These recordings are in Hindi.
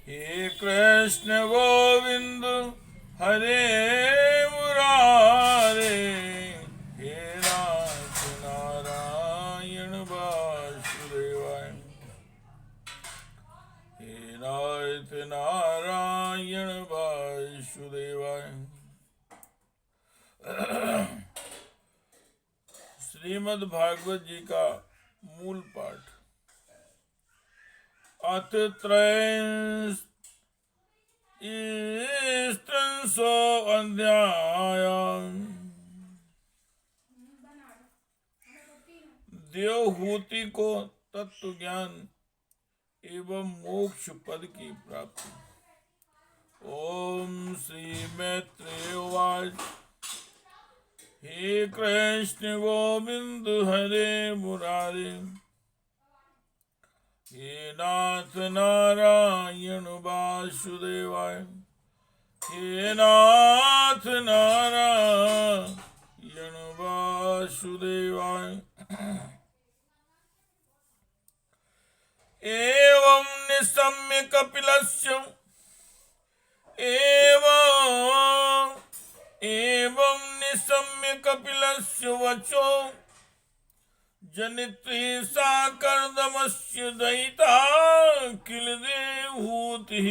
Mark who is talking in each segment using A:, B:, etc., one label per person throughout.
A: हे कृष्ण गोविंद हरे मुरारे, हे नाथ नारायण वासुदेवाय, हे नाथ नारायण वासुदेवाय। श्रीमद् भागवत जी का मूल पाठ। अथ त्रयस्त्रिंशो अध्याय। देवहूति को तत्व ज्ञान एवं मोक्ष पद की प्राप्ति। ओम श्री मैत्रेय उवाच। हे कृष्ण गोविंद हरे मुरारे, हे नाथ नारायण वासुदेवाय, हे नाथ नारायण वासुदेवाय। एवं निशम्य कपिलस्य एवं निशम्य कपिलस्य वचो, जनित्री सा कर्दमस्य दयिता किल देवहूतिः।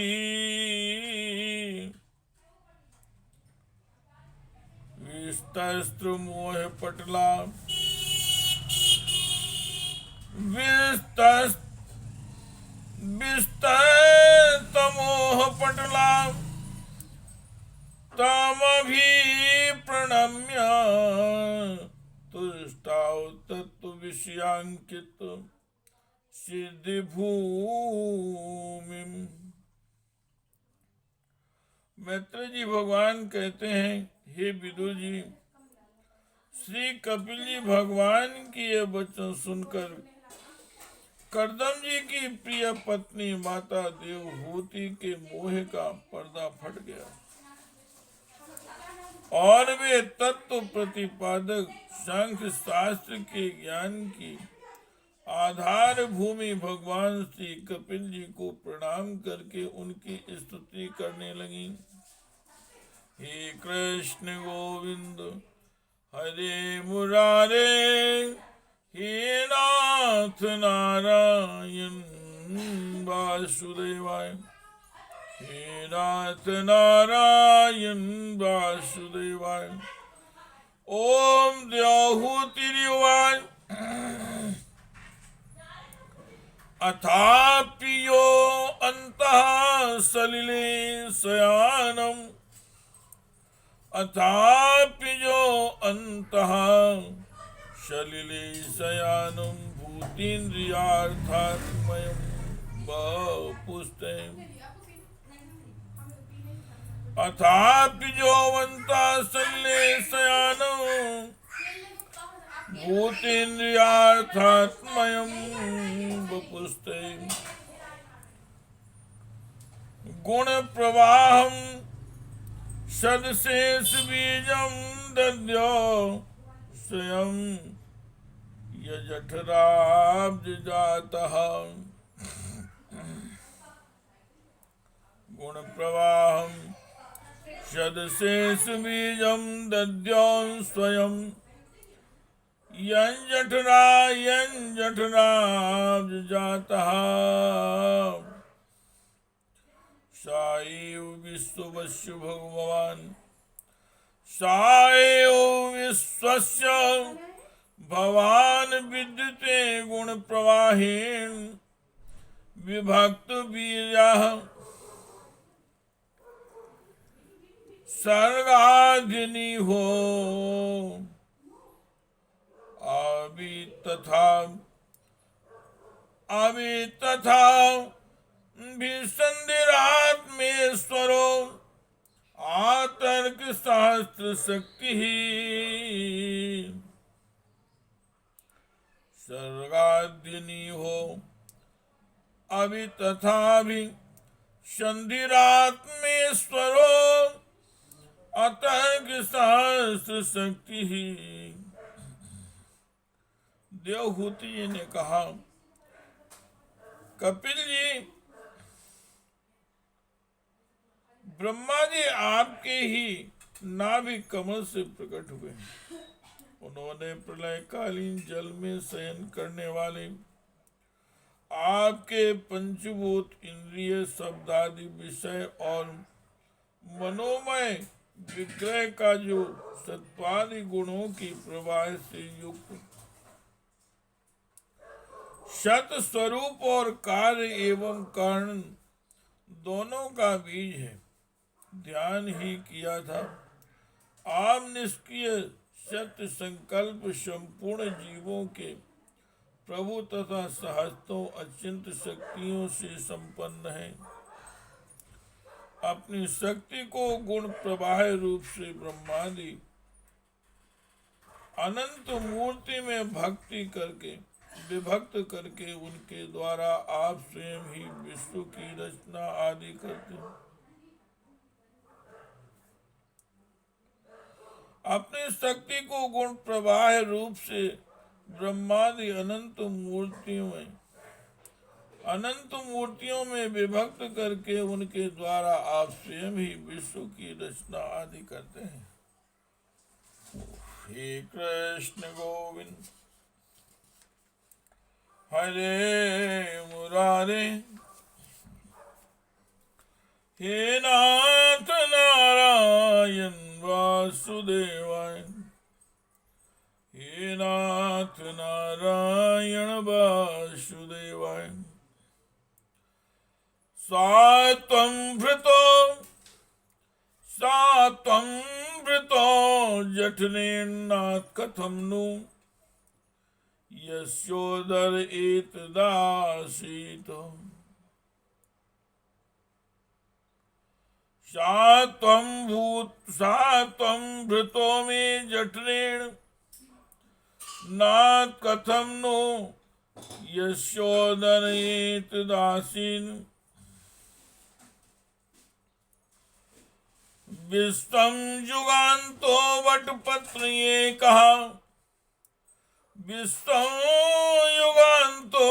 A: विस्तस्त्र मोह पटला विस्तमोह पटला, तमभि प्रणम्य तुष्टाव तत्व विषयांकित सिद्धि भूमि। मैत्रेय जी भगवान कहते हैं, हे विदुर जी, श्री कपिल जी भगवान की ये वचन सुनकर कर्दम जी की प्रिय पत्नी माता देवहूति के मोह का पर्दा फट गया और वे तत्व प्रतिपादक सांख्य शास्त्र के ज्ञान की आधार भूमि भगवान श्री कपिल जी को प्रणाम करके उनकी स्तुति करने लगी। हे कृष्ण गोविंद हरे मुरारे, हे नाथ नारायण वासुदेवाय, हे नाथ नारायण वासुदेवाय। ओम देवहूतिर्युवाच। अथापि यो अन्तः सलिले शयानम्, अथापि यो अन्तः सलिले शयानं भूतीन्द्रियार्थात्मयं वपुस्ते। अथापि जो अन्तः सलिले शयानं भूतीन्द्रियार्थात्मयं वपुस्ते। गुण प्रवाहं सदशेष बीजं दद्यो स्वयं यजठराब्जजातः। गुण प्रवाहं सदशेष बीजं दद्यो स्वयं यजठराब्जजातः। साएव विश्वस्य भगवान्, साएव विश्वस्य भवान् विद्यते गुण प्रवाहेन विभक्त वीर्यः। सर्गाधिनी हो अभी तथा विसंधिरात्मेश्वरो आतर्क शास्त्र शक्ति ही। सर्गाधिनी हो अभी तथा भी संधिरात्मेश्वरो अतर्क शास्त्र शक्ति ही। देवहूति जी ने कहा, कपिल जी ब्रह्मा जी आपके ही नाभि कमल से प्रकट हुए। उन्होंने प्रलयकालीन जल में शयन करने वाले आपके पंचभूत इंद्रिय शब्दादि विषय और मनोमय विग्रह का जो सत्वादि गुणों की प्रवाह से युक्त सत स्वरूप और कार्य एवं कारण दोनों का बीज है, ध्यान ही किया था। आप निष्क्रिय सत्य संकल्प संपूर्ण जीवों के प्रभु तथा सहस्त्रों अचिंत शक्तियों से संपन्न है। अपनी शक्ति को गुण प्रवाह रूप से ब्रह्मादि अनंत मूर्ति में भक्ति करके विभक्त करके उनके द्वारा आप स्वयं ही विश्व की रचना आदि करते हैं। अपनी शक्ति को गुण प्रवाह रूप से ब्रह्मादि अनंत मूर्तियों में विभक्त करके उनके द्वारा आप स्वयं ही विश्व की रचना आदि करते हैं। हे कृष्ण गोविंद हरे मुरारे, हे नाथ नारायण वासुदेवाय, हे नाथ नारायण वासुदेवाय। सात्वं भृतो जठरेन्नाथ कथं नु यस्योदर एतदासीत। सात्वं भृतो मे जठरेण नाथ कथं नु यस्योदर एतदासीन। विश्वं युगान्तो वटपत्र एकः, विश्वं युगान्तो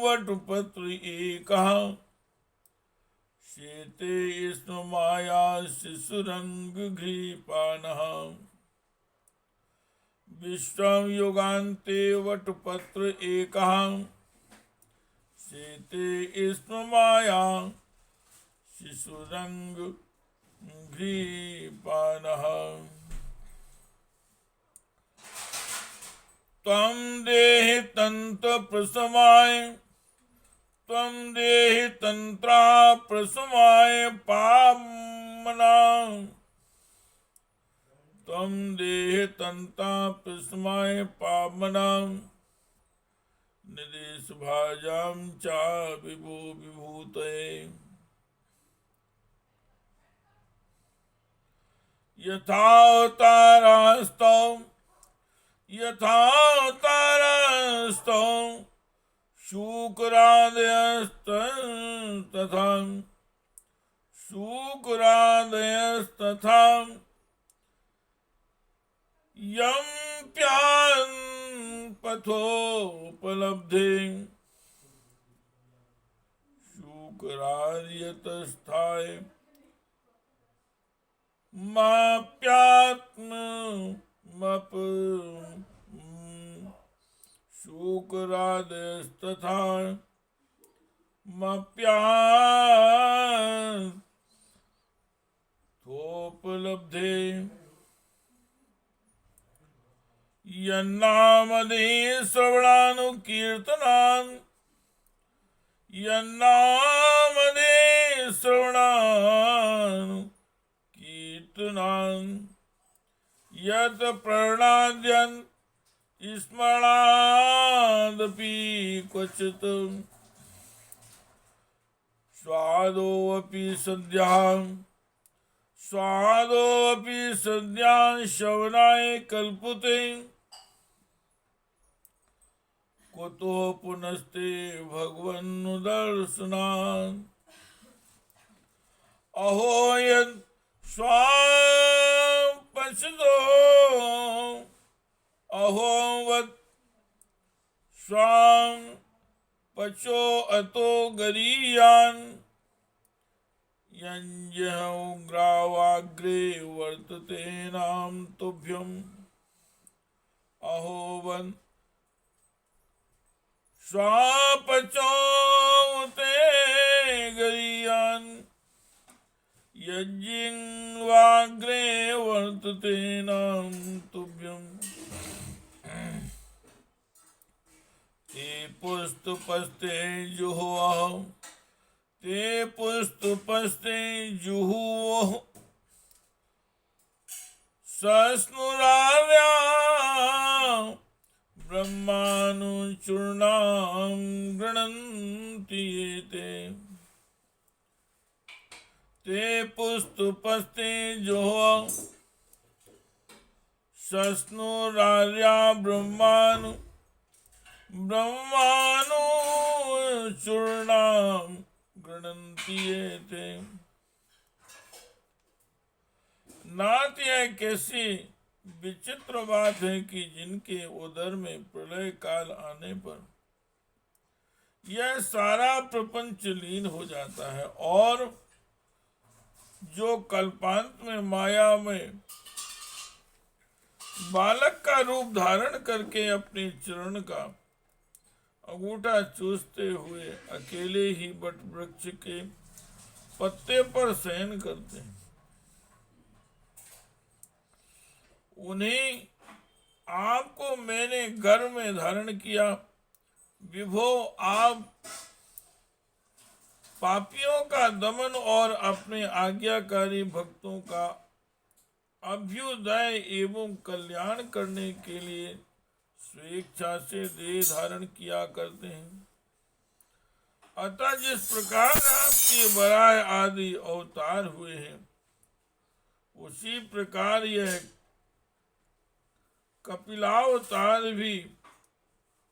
A: वटपत्र एकः। शेते स्म माया शिशुरङ्गघ्रीपाणः, विश्वं युगान्ते वटपत्र एकः। शेते स्म माया शिशुरङ्ग घ्रीपाणः। त्वं देहि तंत्र प्रसमाय, त्वं देहि तंत्रा प्रसमाय पावना, त्वं देहि तंत्रा प्रसमाय पावना। निदेश भाजां च विभो विभूतये, यथावतारस्तौ शूकरादयस्तथा यं प्यान् पथोपलब्धे शूकरार्यतस्थाय माप्यात्मप शूकरादयस्तथा माप्याथोपलब्धे। यन्नामदे श्रवणानुकीर्तनान्, यन्नामदे श्रवणानुकीर्तनान्, यत् प्रणाद्यन् स्मरणादपि क्वचित् स्वादोऽपि सद्यः श्रवणाय कल्पते। कुतो पुनस्ते भगवन्नुदर्शनात्। अहो यत् स्वापश्यतो अहो वत् स्वां पचो अतो गरीयान्। यञ्जः उग्रावाग्रे वर्तते नाम तुभ्यम् अहोवन स्वापचो ते गरीयान यज्ञिंवाग्रे वर्तते नाम तुभ्यम् ते पुस्तुपस्ते जुहुः ते पुस्तुपस्ते जुहुः सस्नुरार्या ब्रह्मानुचूर्णां गृह्णन्ति ये ते पुस्तुपस्ते जुहुः सस्नुरार्या ब्रह्मानुचूर्णां गृह्णन्ति ये। नाथ यह कैसी विचित्र बात है कि जिनके उदर में प्रलय काल आने पर यह सारा प्रपंच लीन हो जाता है और जो कल्पांत में माया में बालक का रूप धारण करके अपने चरण का अंगूठा चूसते हुए अकेले ही बट वृक्ष के पत्ते पर शयन करते हैं, उन्हें आपको मैंने गर्भ में धारण किया। विभो आप पापियों का दमन और अपने आज्ञाकारी भक्तों का अभ्युदय एवं कल्याण करने के लिए स्वेच्छा से देह धारण किया करते हैं। अतः जिस प्रकार आपके वराह आदि अवतार हुए हैं उसी प्रकार यह कपिलावतार भी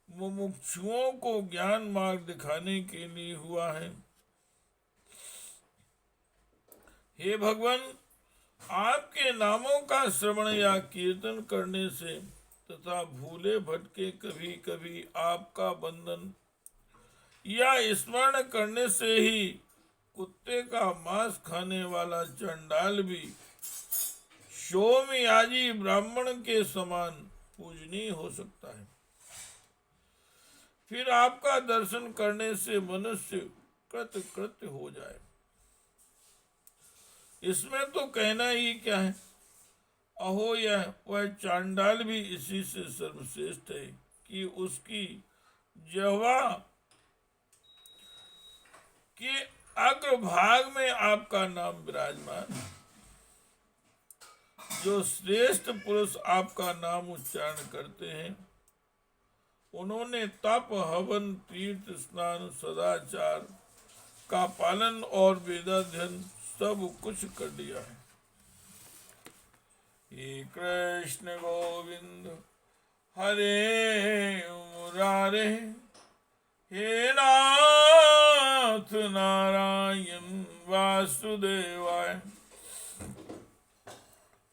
A: मुमुक्षुओं को ज्ञान मार्ग दिखाने के लिए हुआ है। हे भगवान, आपके नामों का श्रवण या कीर्तन करने से तथा भूले भटके कभी कभी आपका बंधन या स्मरण करने से ही कुत्ते का मांस खाने वाला चंडाल भी सोमयाजी ब्राह्मण के समान पूजनीय हो सकता है। फिर आपका दर्शन करने से मनुष्य कृतकृत्य हो जाए, इसमें तो कहना ही क्या है। अहो, यह वह चांडाल भी इसी से सर्वश्रेष्ठ है कि उसकी जिह्वा के अग्रभाग में आपका नाम विराजमान है। जो श्रेष्ठ पुरुष आपका नाम उच्चारण करते हैं उन्होंने तप, हवन, तीर्थ स्नान, सदाचार का पालन और वेदाध्ययन सब कुछ कर लिया है। हे कृष्ण गोविंद हरे मुरारे, हे नाथ नारायण वासुदेवाय,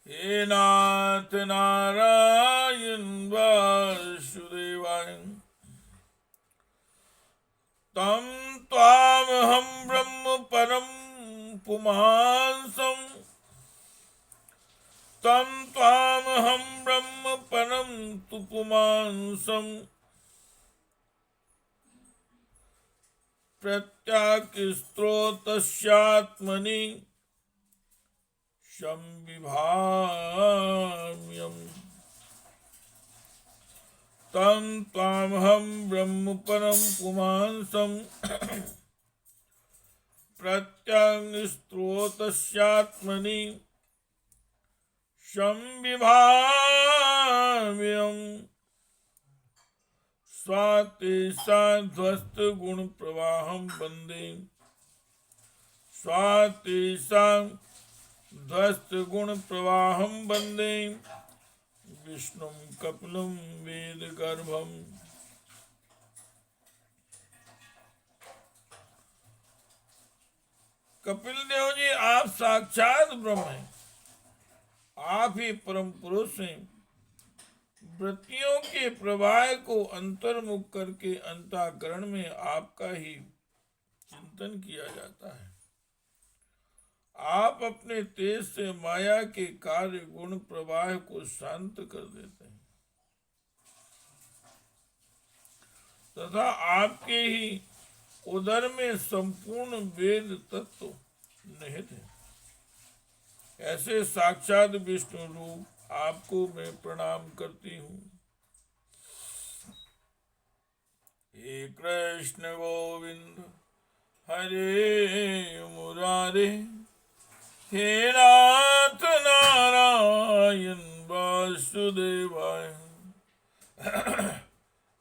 A: हे नाथ नारायण वासुदेवाय। तम त्वामहं ब्रह्म परम पुमांसम्, तम त्वामहं ब्रह्म परम तु पुमांसम्, प्रत्याकृष्टोतस्यात्मनि संविभाम्यम्। तं त्वामहं ब्रह्म परम पुमांसम् प्रत्याकृष्टोतस्यात्मनि संविभाम्यम्। स्वातेषाध्वस्त गुण प्रवाहं वन्दे, स्वातेषाध्वस्त गुण प्रवाहं वन्दे विष्णुं कपिलं वेद गर्भम्। कपिल देव जी, आप साक्षात ब्रह्म हैं, आप ही परम पुरुष हैं। वृत्तियों के प्रवाह को अंतर्मुख करके अंतःकरण में आपका ही चिंतन किया जाता है। आप अपने तेज से माया के कार्य गुण प्रवाह को शांत कर देते हैं तथा आपके ही उदर में संपूर्ण वेद तत्व निहित है। ऐसे साक्षात विष्णु रूप आपको मैं प्रणाम करती हूँ। हे कृष्ण गोविंद हरे मुरारे, हे नाथ नारायण वासुदेवाय,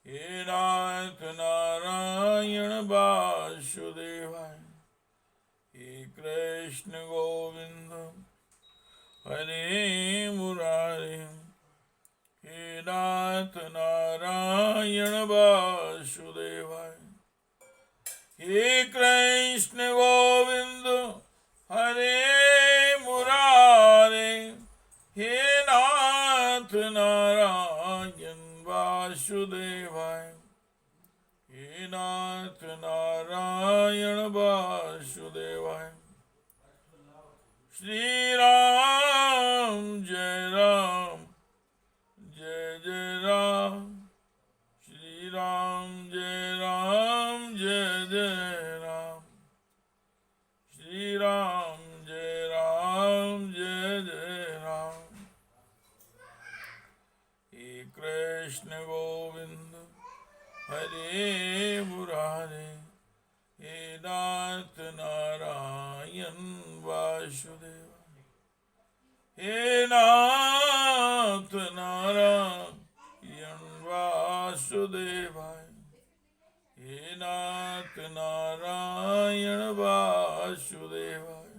A: हे नाथ नारायण वासुदेवाय, हे कृष्ण गोविंद हरे मुरारे, हे नाथ नारायण वासुदेवाय, हे कृष्ण गोविंद हरे मुरारे, हे नाथ नारायण वासुदेवाय, हे नाथ नारायण वासुदेवाय। श्री राम जय राम, जय जय राम, श्री राम जय राम, जय जय राम, श्री राम जय राम, जय जय राम। हे कृष्ण गोविंद हरे मुरारे, हे नाथ नारायण वासुदेव, हे नाथ नारायण वासुदेवाय, हे नाथ नारायण वासुदेवाय।